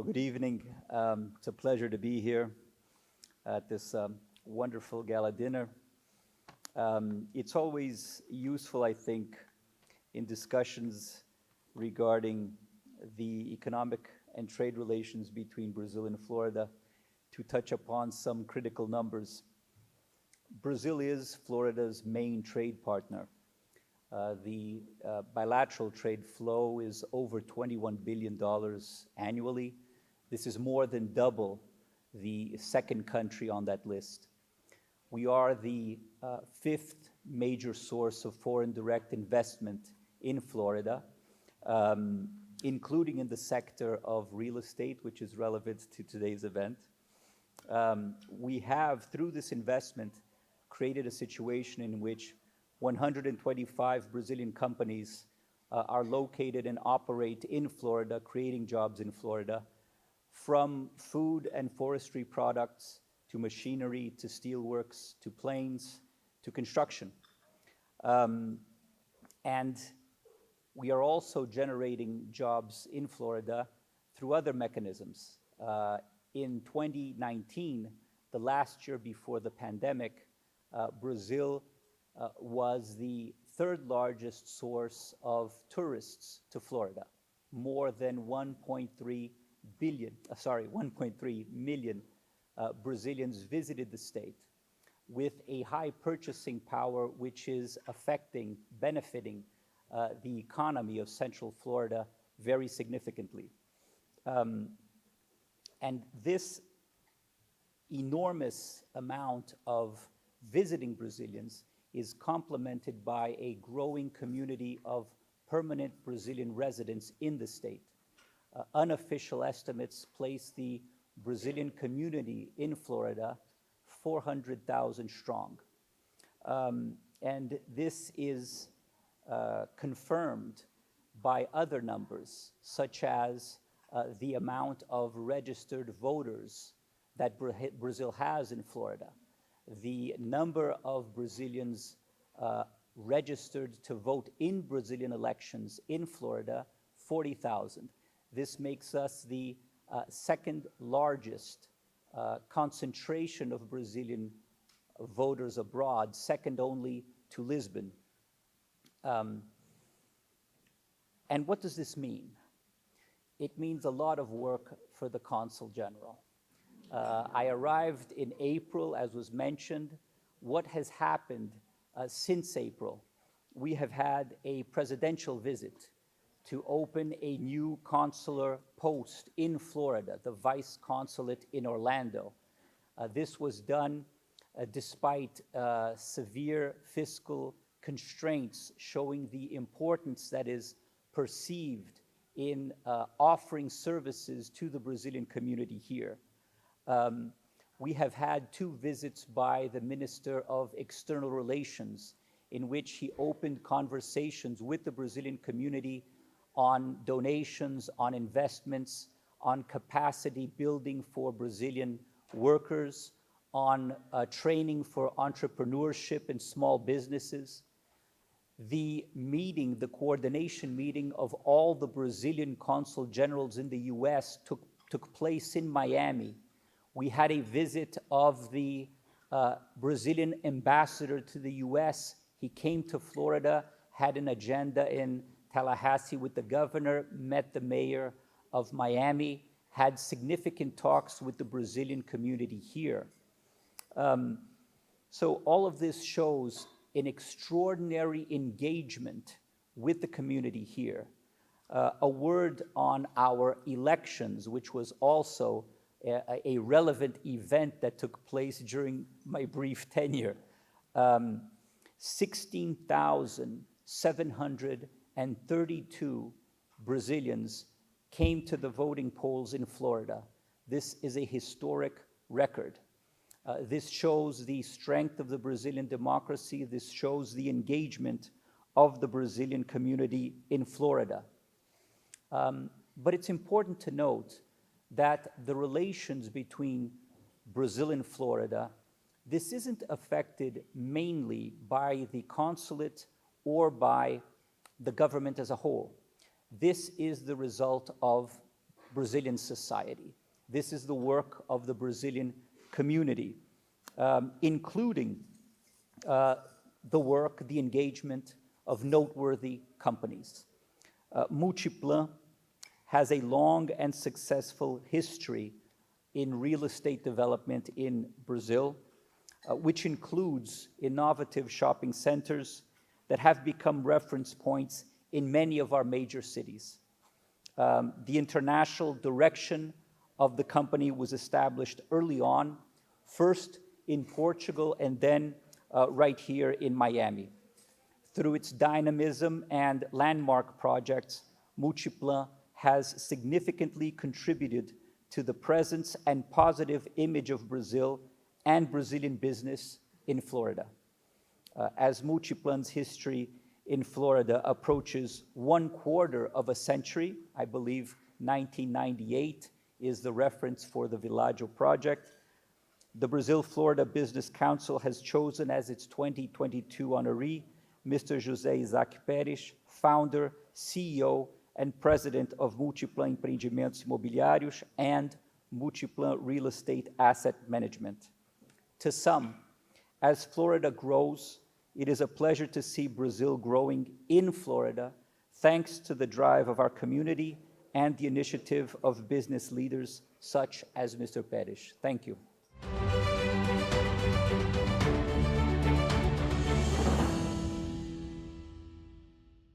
good evening. It's a pleasure to be here at this wonderful gala dinner. It's always useful, I think, in discussions regarding the economic and trade relations between Brazil and Florida to touch upon some critical numbers. Brazil is Florida's main trade partner. The bilateral trade flow is over $21 billion annually. This is more than double the second country on that list. We are the fifth major source of foreign direct investment in Florida, including in the sector of real estate, which is relevant to today's event. We have, through this investment, created a situation in which 125 Brazilian companies are located and operate in Florida, creating jobs in Florida, from food and forestry products to machinery, to steelworks, to planes, to construction. And we are also generating jobs in Florida through other mechanisms. In 2019, the last year before the pandemic, Brazil was the third largest source of tourists to Florida. More than 1.3 million Brazilians visited the state with a high purchasing power, which is benefiting the economy of Central Florida very significantly. And this enormous amount of visiting Brazilians is complemented by a growing community of permanent Brazilian residents in the state. Unofficial estimates place the Brazilian community in Florida 400,000 strong. And this is confirmed by other numbers, such as the amount of registered voters that Brazil has in Florida. The number of Brazilians registered to vote in Brazilian elections in Florida, 40,000. This makes us the second largest concentration of Brazilian voters abroad, second only to Lisbon. And what does this mean? It means a lot of work for the Consul General. I arrived in April, as was mentioned. What has happened since April? We have had a presidential visit to open a new consular post in Florida, the vice consulate in Orlando. This was done despite severe fiscal constraints, showing the importance that is perceived in offering services to the Brazilian community here. We have had two visits by the Minister of External Relations, in which he opened conversations with the Brazilian community on donations, on investments, on capacity building for Brazilian workers, on training for entrepreneurship and small businesses. The meeting, the coordination meeting of all the Brazilian consul generals in the US took place in Miami. We had a visit of the Brazilian ambassador to the US. He came to Florida, had an agenda in Tallahassee with the governor, met the mayor of Miami, had significant talks with the Brazilian community here. So all of this shows an extraordinary engagement with the community here. A word on our elections, which was also a relevant event that took place during my brief tenure. 16,732 Brazilians came to the voting polls in Florida. This is a historic record. This shows the strength of the Brazilian democracy. This shows the engagement of the Brazilian community in Florida. But it's important to note that the relations between Brazil and Florida, this isn't affected mainly by the consulate or by the government as a whole. This is the result of Brazilian society. This is the work of the Brazilian community, including the work, the engagement of noteworthy companies. Multiplan has a long and successful history in real estate development in Brazil, which includes innovative shopping centers that have become reference points in many of our major cities. The international direction of the company was established early on, first in Portugal and then right here in Miami. Through its dynamism and landmark projects, Multiplan has significantly contributed to the presence and positive image of Brazil and Brazilian business in Florida. As Multiplan's history in Florida approaches 1/4 of a century, I believe 1998 is the reference for the Villaggio project, the Brazil-Florida Business Council has chosen as its 2022 honoree Mr. José Isaac Pérez, founder, CEO, and president of Multiplan Empreendimentos Imobiliários and Multiplan Real Estate Asset Management. To some, as Florida grows, it is a pleasure to see Brazil growing in Florida, thanks to the drive of our community and the initiative of business leaders such as Mr. Pérez. Thank you.